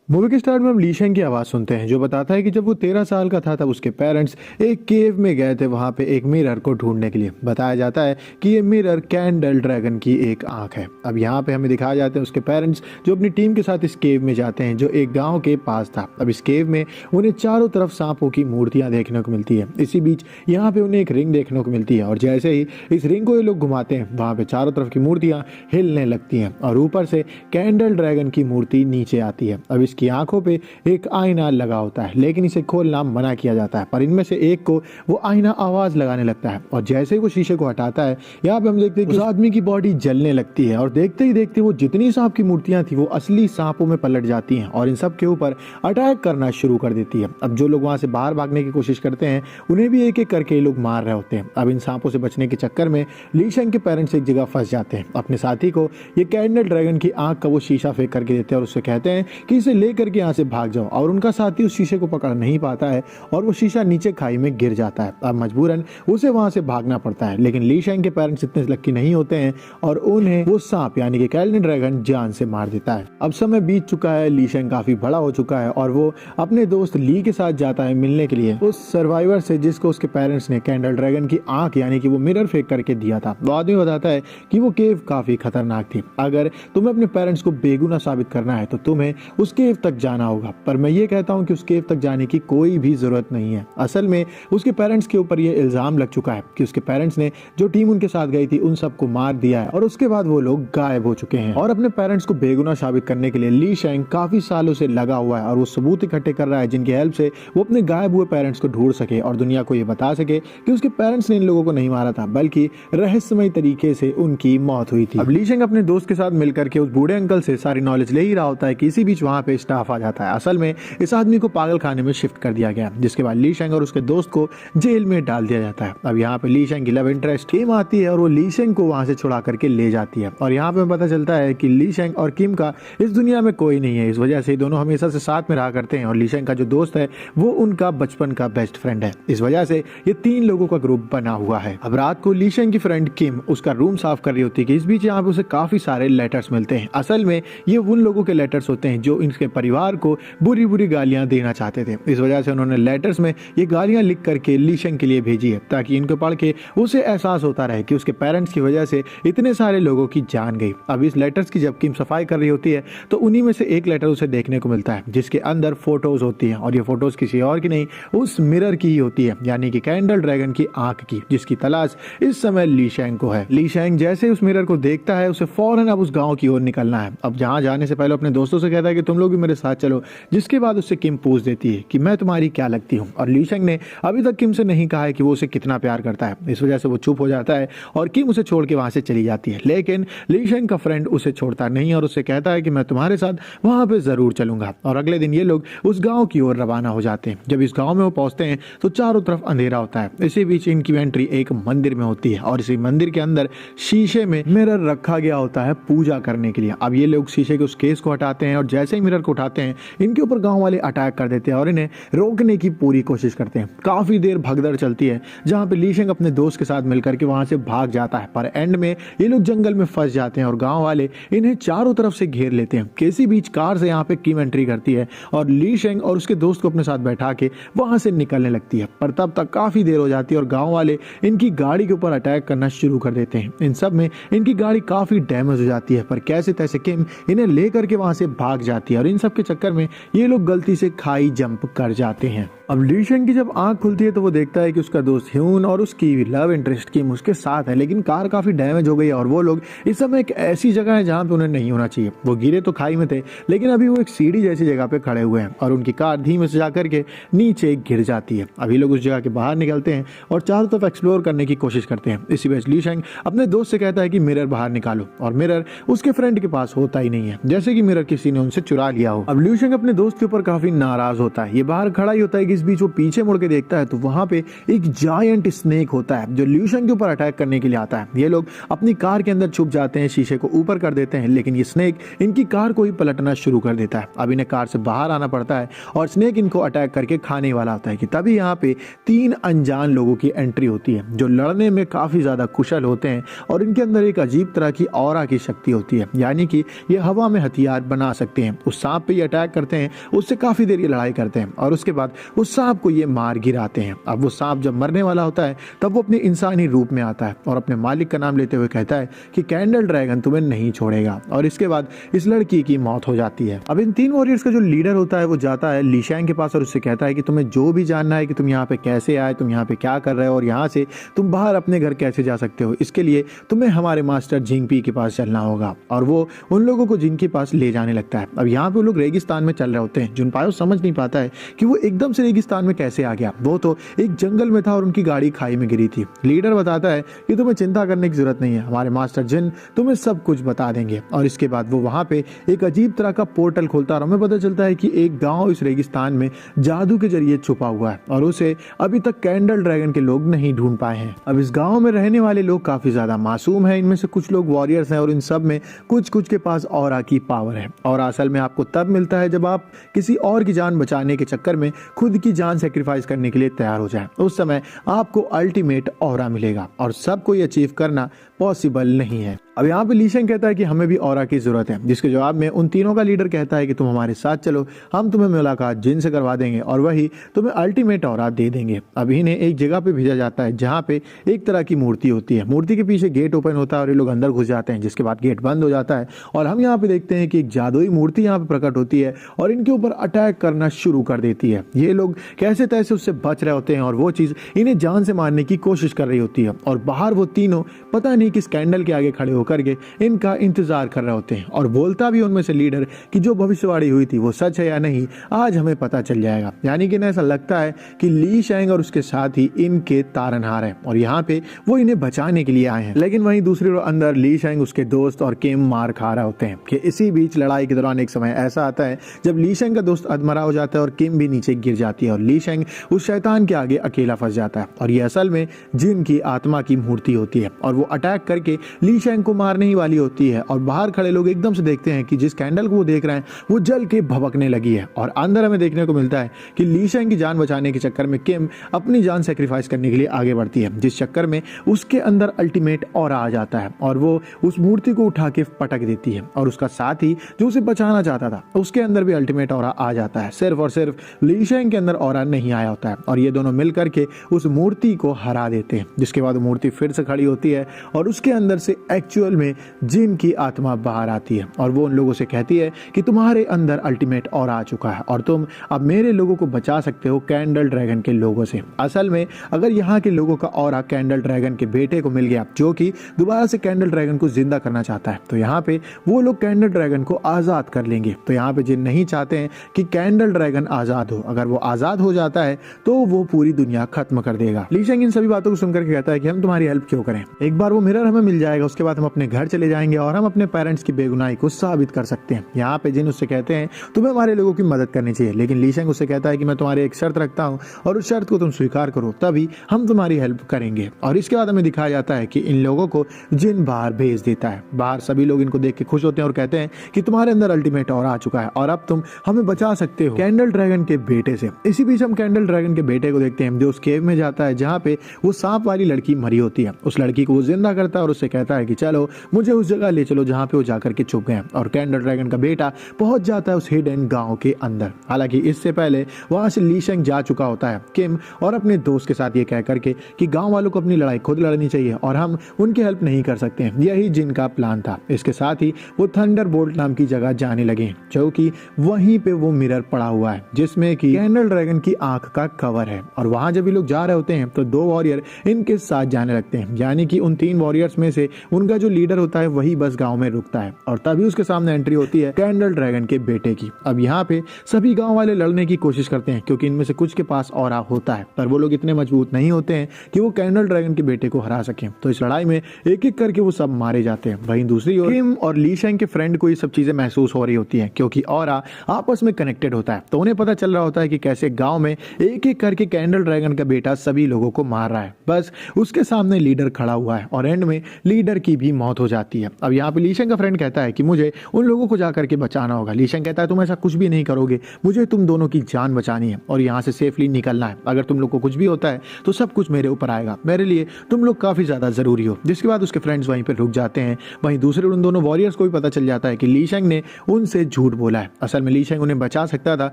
Movie के start में हम ली शेंग की आवाज़ सुनते हैं जो बताता है कि जब वो 13 साल का था तब उसके पेरेंट्स एक केव में गए थे वहाँ पे एक मिरर को ढूंढने के लिए। बताया जाता है कि ये मिरर कैंडल ड्रैगन की एक आंख है। अब यहाँ पे हमें दिखाया जाता है उसके पेरेंट्स जो अपनी टीम के साथ इस केव में जाते हैं जो एक गाँव के पास था। अब इस केव में उन्हें चारों तरफ सांपों की मूर्तियाँ देखने को मिलती है। इसी बीच यहाँ पे उन्हें एक रिंग देखने को मिलती है और जैसे ही इस रिंग को ये लोग घुमाते हैं वहाँ पे चारों तरफ की मूर्तियाँ हिलने लगती हैं और ऊपर से कैंडल ड्रैगन की मूर्ति नीचे आती है। अब इसकी आंखों पे एक आईना लगा होता है लेकिन इसे खोलना मना किया जाता है, पर इनमें से एक को वो आईना आवाज लगाने लगता है और जैसे ही वो शीशे को हटाता है यहाँ पे हम देखते हैं कि उस आदमी की बॉडी जलने लगती है और देखते ही देखते वो जितनी सांप की मूर्तियां थी वो असली सांपों में पलट जाती हैं और इन सब के ऊपर अटैक करना शुरू कर देती है। अब जो लोग वहां से बाहर भागने की कोशिश करते हैं उन्हें भी एक एक करके ये लोग मार रहे होते हैं। अब इन सांपों से बचने के चक्कर में ली शेंग के पेरेंट्स एक जगह फंस जाते हैं। अपने साथी को ये कैंडल ड्रैगन की आंख का वो शीशा फेंक करके देते हैं और उससे कहते हैं कि इसे लेकर के यहाँ से भाग जाओ, और उनका साथी उस शीशे को पकड़ नहीं पाता है और वो शीशा नीचे खाई में गिर जाता है। अब मजबूरन उसे वहां से भागना पड़ता है लेकिन ली शेंग के पेरेंट्स इतने लक्की नहीं होते हैं और उन्हें वो सांप यानी कि कैंडल ड्रैगन जान से मार देता है। अब समय बीत चुका है, ली शेंग काफी बड़ा हो चुका है और वो अपने दोस्त ली के साथ जाता है मिलने के लिए उस सर्वाइवर से जिसको उसके पेरेंट्स ने कैंडल ड्रैगन की आंख यानी कि वो मिरर फेंक करके दिया था। वो आदमी बताता है कि वो केव काफी खतरनाक थी, अगर तुम्हें अपने पेरेंट्स को बेगुनाह साबित करना है तो तुम्हें उस केव तक जाना होगा। पर मैं ये कहता हूँ कि उस केव तक जाने की कोई भी जरूरत नहीं है। असल में उसके पेरेंट्स के ऊपर ये इल्जाम लग चुका है कि उसके पेरेंट्स ने जो टीम उनके साथ गई थी उन सबको मार दिया है और उसके बाद वो लोग गायब हो चुके हैं। और अपने पेरेंट्स को बेगुनाह साबित करने के लिए ली शेंग काफी सालों से लगा हुआ है और वो सबूत इकट्ठे कर रहा है जिनकी हेल्प से वो अपने गायब हुए पेरेंट्स को ढूंढ सके और दुनिया को ये बता सके कि उसके पेरेंट्स ने इन लोगों को नहीं मारा था बल्कि रहस्यमय तरीके से उनकी मौत हुई थी। अब ली शेंग अपने दोस्त के साथ मिलकर के उस बूढ़े अंकल से सारी नॉलेज ले ही रहा होता है कि इसी बीच वहां पे स्टाफ आ जाता है। असल में इस आदमी को पागल खाने में शिफ्ट कर दिया गया जिसके बाद ली शेंग और उसके दोस्त को जेल में डाल दिया जाता है। अब यहाँ पे ली शेंग की लव इंटरेस्ट किम आती है और वो ली शेंग को वहां से छुड़ा करके ले जाती है और यहाँ पे पता चलता है कि ली शेंग और किम का इस दुनिया में कोई नहीं है। इस वजह से दोनों हमेशा से साथ में रहा करते हैं और ली शेंग का जो दोस्त है वो उनका बचपन का बेस्ट फ्रेंड है। इस वजह से ये 3 लोगों का ग्रुप बना हुआ है। अब रात को ली शेंग की फ्रेंड किम उसका रूम साफ कर रही होती है कि इस बीच यहाँ पे उसे काफी सारे लेटर्स मिलते हैं। असल में ये उन लोगों के लेटर्स होते हैं जो इनके परिवार को बुरी बुरी गालियां देना चाहते थे। इस वजह से उन्होंने लेटर्स में ये गालियां लिख करके ली शेंग के लिए भेजी है ताकि इनको पढ़ के उसे एहसास होता रहे कि उसके पेरेंट्स की वजह से इतने सारे लोगों की जान गई। अब इस लेटर्स की जब किम सफाई कर रही होती है तो उन्हीं में से एक लेटर उसे देखने को मिलता है जिसके अंदर फोटोज होती हैं और ये फोटोज किसी और की नहीं उस मिरर की ही होती है यानी कि कैंडल ड्रैगन की आंख की, जिसकी तलाश इस समय ली शेंग को है। ली शेंग जैसे उस मिरर को देखता है उसे फौरन अब उस गाँव की ओर निकलना है। अब जहाँ जाने से पहले अपने दोस्तों से कहता है कि तुम लोग भी मेरे साथ चलो, जिसके बाद उससे किम पूछ देती है कि मैं तुम्हारी क्या लगती हूँ और ली शेंग ने अभी तक किम से नहीं कहा है कि वो उसे कितना प्यार करता है। इस वजह से वो चुप हो जाता है और किम उसे छोड़ के वहां से चली जाती है लेकिन ली शेंग का फ्रेंड उसे छोड़ता नहीं और उससे कहता है कि मैं तुम्हारे साथ वहां पे जरूर चलूंगा। और अगले दिन ये लोग उस गाँव की ओर रवाना हो जाते हैं। जब इस गाँव में वो पहुंचते हैं तो चारों तरफ अंधेरा होता है। इसी बीच इनकी एंट्री एक मंदिर में होती है और इसी मंदिर के अंदर शीशे में मिरर रखा गया होता है पूजा करने के लिए। अब ये लोग शीशे के उस केस को हटाते हैं और जैसे ही मिरर को उठाते हैं इनके ऊपर गांव वाले अटैक कर देते हैं और इन्हें रोकने की पूरी कोशिश करते हैं। काफी देर भगदड़ चलती है जहां पे ली शेंग अपने दोस्त के साथ मिलकर के वहां से भाग जाता है, पर एंड में ये लोग जंगल में फंस जाते हैं और गांव वाले इन्हें चारों तरफ से घेर लेते हैं। किसी बीच कार से यहाँ पे किम एंट्री करती है और ली शेंग और उसके दोस्त को अपने साथ बैठा के वहां से निकलने लगती है, पर तब तक काफी देर हो जाती है और गाँव वाले इनकी गाड़ी के ऊपर अटैक करना शुरू कर देते हैं। इन सब में इनकी गाड़ी काफी डैमेज हो जाती है पर कैसे तैसे किम इन्हें लेकर के वहां से भाग जाती है और इन सब के चक्कर में ये लोग गलती से खाई जंप कर जाते हैं। अब ली शेंग की जब आंख खुलती है तो वो देखता है कि उसका दोस्त ह्यून और उसकी लव इंटरेस्ट किम उसके साथ है लेकिन कार काफी डैमेज हो गई है और वो लोग इस समय एक ऐसी जगह है जहां पे उन्हें नहीं होना चाहिए। वो गिरे तो खाई में थे लेकिन अभी वो एक सीढ़ी जैसी जगह पे खड़े हुए हैं और उनकी कार धीमे से जाकर के नीचे गिर जाती है। अभी लोग उस जगह के बाहर निकलते हैं और चारों तरफ एक्सप्लोर करने की कोशिश करते हैं। इसी बीच ली शेंग अपने दोस्त से कहता है कि मिरर बाहर निकालो और मिरर उसके फ्रेंड के पास होता ही नहीं है, जैसे कि मिरर किसी ने उनसे चुरा लिया हो। अब ली शेंग अपने दोस्त के ऊपर काफी नाराज होता है। ये बाहर खड़ा ही होता है कि इस बीच वो पीछे मुड़ के देखता है तो वहां पे एक जायंट स्नेक होता है जो ली शेंग के ऊपर अटैक करने के लिए आता है। ये लोग अपनी कार के अंदर छुप जाते हैं, शीशे को ऊपर कर देते हैं लेकिन ये स्नेक इनकी कार को ही पलटना शुरू कर देता है। अब इन्हें कार से बाहर आना पड़ता है और स्नेक इनको अटैक करके खाने वाला होता है कि तभी यहाँ पे 3 अनजान लोगों की एंट्री होती है जो लड़ने में काफी ज्यादा कुशल होते हैं और इनके अंदर एक अजीब तरह की ऑरा की शक्ति होती है यानी कि ये हवा में हथियार बना सकते हैं। उस सांप सांप पे ये अटैक करते हैं, उससे काफी देर ये लड़ाई करते हैं और उसके बाद उस सांप को ये मार गिराते हैं। अब वो सांप जब मरने वाला होता है तब वो अपने इंसानी रूप में आता है और अपने मालिक का नाम लेते हुए कहता है कि कैंडल ड्रैगन तुम्हें नहीं छोड़ेगा, और इसके बाद इस लड़की की मौत हो जाती है। अब इन 3 वॉरियर्स का जो लीडर होता है वो जाता है ली शैंग के पास और उससे कहता है कि तुम्हें जो भी जानना है कि तुम यहाँ पे कैसे आए, तुम यहाँ पे क्या कर रहे हो और यहाँ से तुम बाहर अपने घर कैसे जा सकते हो, इसके लिए तुम्हें हमारे मास्टर जिंगपी के पास चलना होगा। और वो उन लोगों को जिनके पास ले जाने लगता है। अब यहाँ पे वो लोग रेगिस्तान में चल रहे होते हैं। जुनपायो समझ नहीं पाता है कि वो एकदम से रेगिस्तान में कैसे आ गया, वो तो एक जंगल में था और उनकी गाड़ी खाई में गिरी थी। लीडर बताता है कि तुम्हें चिंता करने की जरूरत नहीं है, हमारे मास्टर जिन तुम्हें सब कुछ बता देंगे। और इसके बाद वो वहां पे एक अजीब तरह का पोर्टल खोलता है और हमें पता चलता है कि एक गांव इस रेगिस्तान में जादू के जरिए छुपा हुआ है और उसे अभी तक कैंडल ड्रैगन के लोग नहीं ढूंढ पाए हैं। अब इस गांव में रहने वाले लोग काफी ज्यादा मासूम हैं, इनमें से कुछ लोग वॉरियर्स हैं और इन सब में कुछ कुछ के पास ऑरा की पावर है। और असल में आपको तब मिलता है जब आप किसी और की जान बचाने के चक्कर में खुद की जान सेक्रीफाइस करने के लिए तैयार हो जाए, उस समय आपको अल्टीमेट ऑरा मिलेगा और सबको ये अचीव करना पॉसिबल नहीं है। अब यहाँ पे ली शैंग कहता है कि हमें भी ऑरा की जरूरत है, जिसके जवाब में उन तीनों का लीडर कहता है कि तुम हमारे साथ चलो, हम तुम्हें मुलाकात जिन से करवा देंगे और वही तुम्हें अल्टीमेट ऑरा दे देंगे। अब इन्हें एक जगह पे भेजा जाता है जहाँ पे एक तरह की मूर्ति होती है। मूर्ति के पीछे गेट ओपन होता है और ये लोग अंदर घुस जाते हैं, जिसके बाद गेट बंद हो जाता है और हम यहाँ पे देखते हैं कि एक जादुई मूर्ति यहाँ पे प्रकट होती है और इनके ऊपर अटैक करना शुरू कर देती है। ये लोग कैसे तैसे उससे बच रहे होते हैं और वो चीज इन्हें जान से मारने की कोशिश कर रही होती है और बाहर वो तीनों पता नहीं किस कैंडल के आगे खड़े होकर के इनका इंतजार कर रहे होते हैं। और बोलता भी उनमें से लीडर कि जो भविष्यवाणी हुई थी वो सच है या नहीं आज हमें पता चल जाएगा। यानी कि इन्हें ऐसा लगता है कि ली शैंग और उसके साथ ही इनके तारनहार हैं और यहाँ पे वो इन्हें बचाने के लिए आए हैं। लेकिन वहीं दूसरी ओर अंदर ली शैंग उसके दोस्त और किम मार खा रहे होते हैं कि इसी बीच लड़ाई के दौरान एक समय ऐसा आता है जब ली शैंग का दोस्त अधमरा हो जाता है और किम भी नीचे गिर जाती है और ली शैंग उस शैतान के आगे अकेला फंस जाता है। और ये असल में जिन की आत्मा की मूर्ति होती है और वो अटैक करके ली शैंग को मारने ही वाली होती है। और बाहर खड़े लोग एकदम से देखते हैं कि जिस कैंडल को वो देख रहे हैं वो जल के भभकने लगी है और अंदर हमें देखने को मिलता है कि ली शैंग की जान बचाने के चक्कर में किम अपनी जान सेक्रीफाइस करने के लिए आगे बढ़ती है, जिस चक्कर में उसके अंदर अल्टीमेट ऑरा आ जाता है और वो उस मूर्ति को उठा के पटक देती है और उसका साथ ही जो उसे बचाना चाहता था उसके अंदर भी अल्टीमेट ऑरा आ जाता है। सिर्फ और सिर्फ ली शैंग के अंदर ऑरा नहीं आया होता है और ये दोनों मिल करके उस मूर्ति को हरा देते हैं, जिसके बाद वो मूर्ति फिर से खड़ी होती है और उसके अंदर से एक्चुअल में जिन की आत्मा बाहर आती है और वो उन लोगों से कहती है कि तुम्हारे अंदर अल्टीमेट ऑरा आ चुका है और तुम अब मेरे लोगों को बचा सकते हो कैंडल ड्रैगन के लोगों से। असल में अगर यहाँ के लोगों का ऑरा कैंडल ड्रैगन के बेटे को मिल गया जो कि दोबारा से कैंडल ड्रैगन को जिंदा करना चाहता है, तो यहाँ पे वो लोग कैंडल ड्रैगन को आजाद कर लेंगे। तो यहाँ पे जिन नहीं चाहते हैं कि कैंडल ड्रैगन आजाद हो, अगर वो आजाद हो जाता है तो वो पूरी दुनिया खत्म कर देगा। ली शैंग इन सभी बातों को सुनकर कहता है कि हम तुम्हारी हेल्प क्यों करें, एक बार वो मिरर हमें मिल जाएगा, उसके बाद हम अपने घर चले जाएंगे और हम अपने पेरेंट्स की बेगुनाही को साबित कर सकते हैं। यहाँ पे जिन उससे कहते हैं तुम्हें हमारे लोगों की मदद करनी चाहिए, लेकिन ली शैंग उससे कहता है कि मैं तुम्हारी एक शर्त रखता हूँ और उस शर्त को तुम स्वीकार करो तभी हम तुम्हारी हेल्प करेंगे। और इसके बाद हमें दिखाया जाता है कि इन लोगों को जिन बाहर भेज देता है। बाहर सभी लोग इनको देख के खुश होते हैं और कहते हैं कि तुम्हारे अंदर अल्टीमेट ऑरा आ चुका है और अब तुम हमें बचा सकते हो कैंडल ड्रैगन के बेटे से। इसी बीच हम कैंडल ड्रैगन के बेटे को देखते हैं जो उस केव में जाता है जहाँ पे वो सांप वाली लड़की मरी होती है। उस लड़की को वो जिंदा करता है और उससे कहता है कि चलो मुझे उस जगह ले चलो जहाँ पे वो जाकर के छुप गए और कैंडल ड्रैगन का बेटा पहुंच जाता है उस हिडन गांव के अंदर। हालांकि इससे पहले वहां से ली शैंग जा चुका होता है किम और अपने दोस्त के साथ ये कह करके कि गांव वालों को अपनी लड़ाई खुद लड़नी चाहिए और हम उनकी हेल्प नहीं कर सकते हैं। यही जिन का प्लान था। इसके साथ ही वो थंडरबोल्ट नाम की जगह जाने लगे जो कि वहीं पे वो मिरर पड़ा हुआ है जिसमें कि कैंडल ड्रैगन की आंख का कवर है। और वहां जब ये लोग जा रहे होते हैं तो 2 वॉरियर इनके साथ जाने लगते हैं, यानी कि उन 3 वॉरियर्स में से उनका जो लीडर होता है वही बस गांव में रुकता है और तभी उसके सामने एंट्री होती है कैंडल ड्रैगन के बेटे की। अब यहाँ पे सभी गांव वाले लड़ने की कोशिश करते हैं क्योंकि इनमें से कुछ के पास ऑरा होता है, पर वो लोग इतने मजबूत नहीं होते हैं कि वो कैंडल ड्रैगन के बेटे को हरा सकें। तो इस लड़ाई में एक एक करके वो सब मारे जाते हैं। वहीं दूसरी ओर किम और ली शैंग के फ्रेंड को ये सब चीजें महसूस हो रही होती हैं क्योंकि ऑरा आपस में कनेक्टेड होता है। तो उन्हें पता चल रहा होता है कि कैसे गांव में एक एक करके कैंडल ड्रैगन का बेटा सभी लोगों को मार रहा है। बस उसके सामने लीडर खड़ा हुआ है और एंड एंड में लीडर की भी मौत हो जाती है। अब यहाँ पे लीशेंग का फ्रेंड कहता है कि मुझे उन लोगों को जाकर के बचाना होगा। लीशेंग कहता है तुम ऐसा कुछ भी नहीं करोगे, मुझे तुम दोनों की जान बचानी है और यहाँ से सेफली निकलना है। अगर तुम लोग को कुछ भी होता है तो सब कुछ मेरे ऊपर आएगा, मेरे लिए तुम लोग काफी ज्यादा जरूरी हो। जिसके बाद उसके फ्रेंड्स वहीं पर रुक जाते हैं। वहीं दूसरे उन दोनों वॉरियर्स को भी पता चल जाता है कि लीशेंग ने उनसे झूठ बोला है। असल में लीशेंग उन्हें बचा सकता था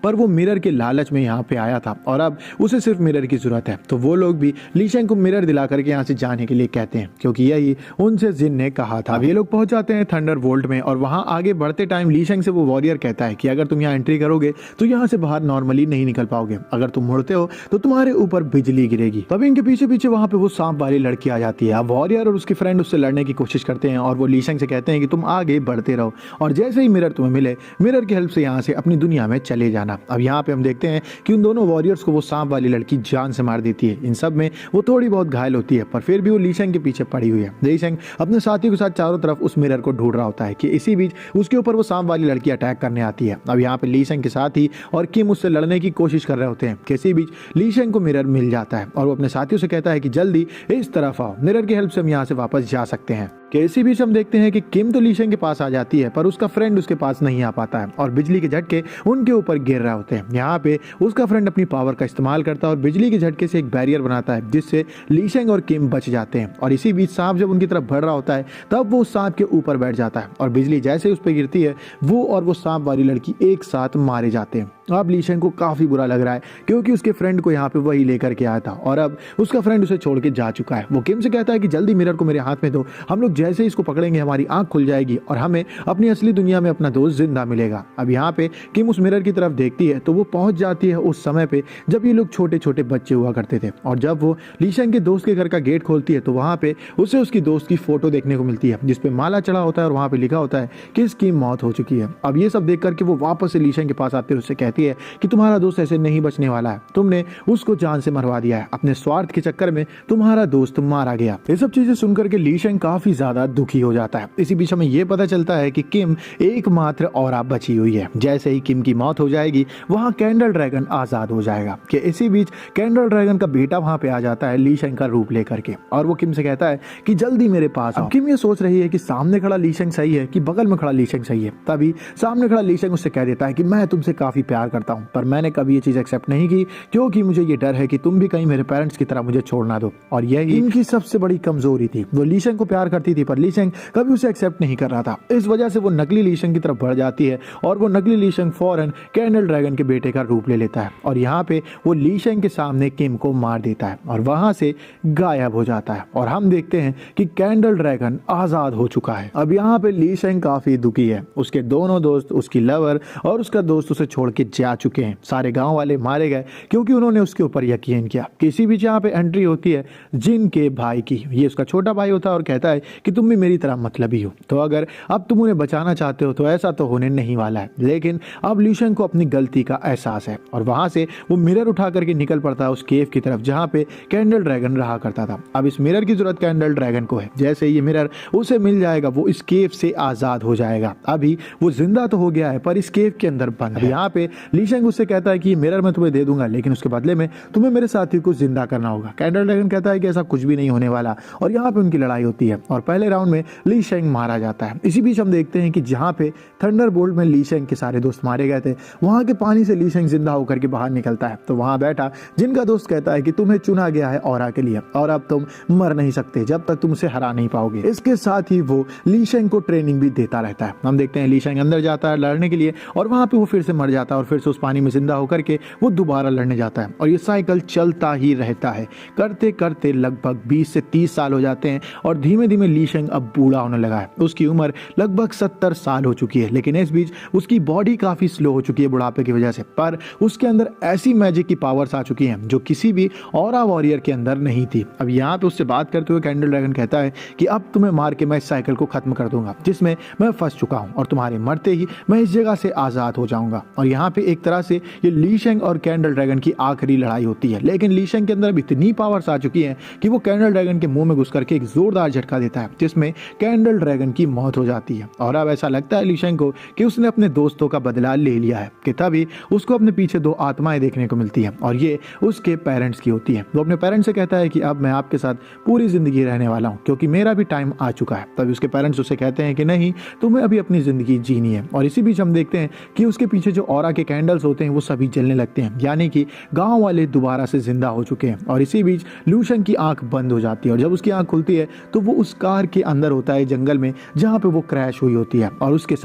पर वो मिरर के लालच में यहाँ पे आया था और अब उसे सिर्फ मिरर की जरूरत है। तो वो लोग भी लीशेंग को मिरर दिला करके यहाँ से जाने के लिए कहते हैं क्योंकि यही उनसे जिन ने कहा था। अब ये लोग पहुंच जाते हैं थंडरबोल्ट में और वहां आगे बढ़ते टाइम लीशेंग से वो वॉरियर कहता है कि अगर तुम यहाँ एंट्री करोगे तो यहाँ से बाहर नॉर्मली नहीं निकल पाओगे, अगर तुम मुड़ते हो तो तुम्हारे ऊपर बिजली गिरेगी। तभी इनके पीछे पीछे वहां पे वो सांप वाली लड़की आ जाती है। अब वॉरियर और उसके फ्रेंड उससे लड़ने की कोशिश करते हैं और वो लीशेंग से कहते हैं कि तुम आगे बढ़ते रहो और जैसे ही मिरर तुम्हें मिले मिरर की हेल्प से यहाँ से अपनी दुनिया में चले जाना। अब यहाँ पे हम देखते हैं कि उन दोनों वॉरियर्स को वो सांप वाली लड़की जान से मार देती है। इन सब में वो थोड़ी बहुत घायल होती है पर फिर भी वो लीशेंग के पीछे पड़ी हुई है। लीशेंग अपने साथियों के साथ चारों तरफ उस मिरर को ढूंढ रहा होता है कि इसी बीच उसके ऊपर वो सांप वाली लड़की अटैक करने आती है। अब यहाँ पे लीशेंग के साथी और किम उससे लड़ने की कोशिश कर रहे होते हैं। किसी बीच लीशेंग को मिरर मिल जाता है और वो अपने साथियों से कहता है कि जल्दी इस तरफ आओ, मिरर की हेल्प से हम यहाँ से वापस जा सकते हैं। इसी बीच हम देखते हैं कि किम तो लीशेंग के पास आ जाती है पर उसका फ्रेंड उसके पास नहीं आ पाता है और बिजली के झटके उनके ऊपर गिर रहे होते हैं। यहाँ पे उसका फ्रेंड अपनी पावर का इस्तेमाल करता है और बिजली के झटके से एक बैरियर बनाता है जिससे लीशेंग और किम बच जाते हैं। और इसी बीच सांप जब उनकी तरफ बढ़ रहा होता है तब वो सांप के ऊपर बैठ जाता है और बिजली जैसे उस पर गिरती है वो और वो सांप वाली लड़की एक साथ मारे जाते हैं। अब लीशेंग को काफी बुरा लग रहा है क्योंकि उसके फ्रेंड को यहाँ पे वही लेकर के आया था और अब उसका फ्रेंड उसे छोड़ के जा चुका है। वो किम से कहता है कि जल्दी मिरर को मेरे हाथ में दो, हम लोग जैसे ही इसको पकड़ेंगे हमारी आंख खुल जाएगी और हमें अपनी असली दुनिया में अपना दोस्त जिंदा मिलेगा। अब यहाँ पे किम उस मिरर की तरफ देखती है तो वो पहुंच जाती है उस समय पे जब ये लोग छोटे छोटे बच्चे हुआ करते थे और जब वो लीशेंग के दोस्त के घर का गेट खोलती है तो वहां पे उसे उसकी दोस्त की फोटो देखने को मिलती है जिसपे माला चढ़ा होता है और वहां पे लिखा होता है कि इसकी मौत हो चुकी है। अब ये सब देख करके वो वापस से लीशेंग के पास आती है, उससे कहती है कि तुम्हारा दोस्त ऐसे नहीं बचने वाला है, तुमने उसको जान से मरवा दिया है, अपने स्वार्थ के चक्कर में तुम्हारा दोस्त मारा गया। ये सब चीजें सुनकर के लीशेंग काफी ज्यादा दुखी हो जाता है। इसी बीच हमें यह पता चलता है कि किम एकमात्र औरा बची हुई है। जैसे ही किम की मौत हो जाएगी वहां कैंडल ड्रैगन आजाद हो जाएगा। कि इसी बीच कैंडल ड्रैगन का बेटा वहां पे आ जाता है लीशेंग का रूप लेकर के और वो किम से कहता है कि जल्दी मेरे पास आओ। किम ये सोच रही है कि सामने खड़ा लीशेंग सही है कि बगल में खड़ा लीशेंग सही है। तभी सामने खड़ा लीशेंग उससे कह देता है कि मैं तुमसे काफी प्यार करता हूं पर मैंने कभी ये चीज एक्सेप्ट नहीं की क्योंकि मुझे ये डर है कि तुम भी कहीं मेरे पेरेंट्स की तरह मुझे छोड़ ना दो। और यही इनकी सबसे बड़ी कमजोरी थी। वो लीशेंग को प्यार करती थी पर लीशेंग कभी उसे एक्सेप्ट नहीं कर रहा था। इस वजह से वो नकली लीशेंग की तरफ बढ़ जाती है और वो नकली लीशेंग फौरन कैंडल ड्रैगन के बेटे का रूप ले लेता है और यहाँ पे वो लीशेंग के सामने किम को मार देता है और वहां से गायब हो जाता है और हम देखते हैं कि कैंडल ड्रैगन आजाद हो चुका है। अब यहाँ पे लीशेंग काफी दुखी है। उसके दोनों दोस्त, उसकी लवर और उसका दोस्त उसे छोड़ के जा चुके हैं। सारे गांव वाले मारे गए क्योंकि उन्होंने उसके ऊपर यकीन किया। किसी भी यहाँ पे एंट्री होती है जिन के भाई की, ये उसका छोटा भाई होता है और कहता है कि तुम भी मेरी तरह मतलबी हो, तो अगर अब तुम उन्हें बचाना चाहते हो तो ऐसा तो होने नहीं वाला है। लेकिन अब लीशेंग को अपनी गलती का एहसास है और वहां से वो मिरर उठा करके निकल पड़ता है उस केव की तरफ जहाँ पे कैंडल ड्रैगन रहा करता था। अब इस मिरर की जरूरत कैंडल ड्रैगन को है। जैसे ये मिरर उसे मिल जाएगा वो इस केव से आजाद हो जाएगा। अभी वो जिंदा तो हो गया है पर इस केव के अंदर बंद है। यहाँ पे लीशेंग उससे कहता है कि ये मिरर मैं तुम्हें दे दूंगा लेकिन उसके बदले में तुम्हें मेरे साथी को जिंदा करना होगा। कैंडल ड्रैगन कहता है कि ऐसा कुछ भी नहीं होने वाला और यहाँ पे उनकी लड़ाई होती है और पहले राउंड में लीशेंग मारा जाता है। इसी बीच हम देखते हैं कि जहाँ पे थंडरबोल्ट में लीशेंग के सारे दोस्त मारे गए थे वहां के पानी से लीशेंग जिंदा होकर के बाहर निकलता है। तो वहां बैठा जिनका दोस्त कहता है कि तुम्हें चुना गया है औरा के लिए और अब तुम मर नहीं सकते जब तक तुम उसे हरा नहीं पाओगे। इसके साथ ही वो लीशेंग को ट्रेनिंग भी देता रहता है। हम देखते हैं लीशेंग अंदर जाता है लड़ने के लिए और वहां पे वो फिर से मर जाता है और फिर से उस पानी में जिंदा होकर के वो दोबारा लड़ने जाता है और ये साइकिल चलता ही रहता है। करते करते लगभग 20 से 30 साल हो जाते हैं और धीमे धीमे लीशेंग अब बूढ़ा होने लगा है। उसकी उम्र लगभग 70 साल हो चुकी है लेकिन इस बीच उसकी बॉडी काफी स्लो हो चुकी है बुढ़ापे की वजह से, पर उसके अंदर ऐसी मैजिक की पावर्स आ चुकी हैं जो किसी भी औरा वॉरियर के अंदर नहीं थी। अब यहाँ पे उससे बात करते हुए कैंडल ड्रैगन कहता है कि अब तुम्हें मार के मैं इस साइकिल को खत्म कर दूंगा जिसमें मैं फंस चुका हूँ और तुम्हारे मरते ही मैं इस जगह से आजाद हो जाऊंगा। और यहाँ पे एक तरह से ये लीशेंग और कैंडल ड्रैगन की आखिरी लड़ाई होती है लेकिन लीशेंग के अंदर अब इतनी पावर्स आ चुकी है कि वो कैंडल ड्रैगन के मुंह में घुस करके एक जोरदार झटका देता है जिसमें कैंडल ड्रैगन की मौत हो जाती है। और अब ऐसा लगता है ल्यूशेंग को कि उसने अपने दोस्तों का बदला ले लिया है कि तभी उसको अपने पीछे दो आत्माएं देखने को मिलती है और ये उसके पेरेंट्स की होती है। वो अपने पेरेंट्स से कहता है कि अब मैं आपके साथ पूरी जिंदगी रहने वाला हूँ क्योंकि मेरा भी टाइम आ चुका है। तभी उसके पेरेंट्स उसे कहते हैं कि नहीं, तुम्हें अभी अपनी जिंदगी जीनी है। और इसी बीच हम देखते हैं कि उसके पीछे जो ऑरा के कैंडल्स होते हैं वो सभी जलने लगते हैं, यानी कि गांव वाले दोबारा से जिंदा हो चुके हैं। और इसी बीच ल्यूशेंग की आंख बंद हो जाती है और जब उसकी आंख खुलती है तो वो उस कार के अंदर होता है, जंगल में, जहां पे वो क्रैश हुई होती है और उसके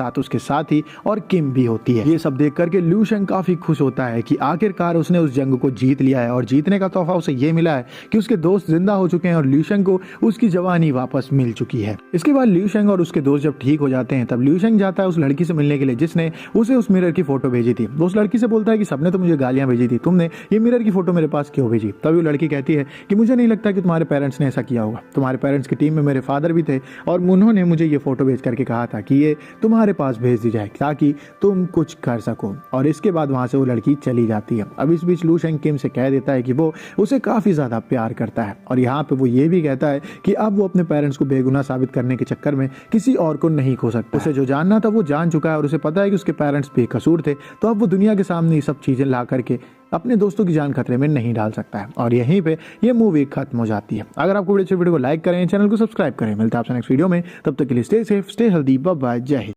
साथ ही और किम भी होती है। ये सब देख करके ल्यूशेंग काफी खुश होता है कि आखिरकार उसने उस जंग को जीत लिया है और जीतने का तोहफा उसे ये मिला है कि उसके दोस्त जिंदा हो चुके हैं और ल्यूशेंग को उसकी जवानी वापस मिल चुकी है। इसके बाद ल्यूशेंग और उसके दोस्त जब ठीक हो जाते हैं तब ल्यूशेंग जाता है उस लड़की से मिलने के लिए जिसने उसे उस मिरर की फोटो भेजी थी। वो उस लड़की से बोलता है कि सबने तो मुझे गालियां भेजी थी, तुमने ये मिरर की फोटो मेरे पास क्यों भेजी? तभी वो लड़की कहती है कि मुझे नहीं लगता कि तुम्हारे पेरेंट्स ने ऐसा किया होगा। तुम्हारे पेरेंट्स की टीम में मेरे फादर भी थे और उन्होंने मुझे ये फोटो भेज करके कहा था कि ये तुम्हारे पास भेज दी जाए ताकि तुम कुछ कर सको। और इसके बाद वहां से वो लड़की चली जाती है। अब इस बीच ल्यूशेंग किम से कह देता है कि वो उसे काफी ज्यादा प्यार करता है और यहाँ पे वो ये भी कहता है कि अब वो अपने पेरेंट्स को बेगुनाह साबित करने के चक्कर में किसी और को नहीं खो सकता। उसे जो जानना था वो जान चुका है और उसे पता है कि उसके पेरेंट्स बेकसूर थे, तो अब वो दुनिया के सामने ये सब चीजें ला करके अपने दोस्तों की जान खतरे में नहीं डाल सकता है। और यहीं पे ये मूवी खत्म हो जाती है। अगर आपको वीडियो को लाइक करें, चैनल को सब्सक्राइब करें। मिलता है आपसे नेक्स्ट वीडियो में, तब तक के लिए stay safe, stay healthy, bye bye, जय हिंद।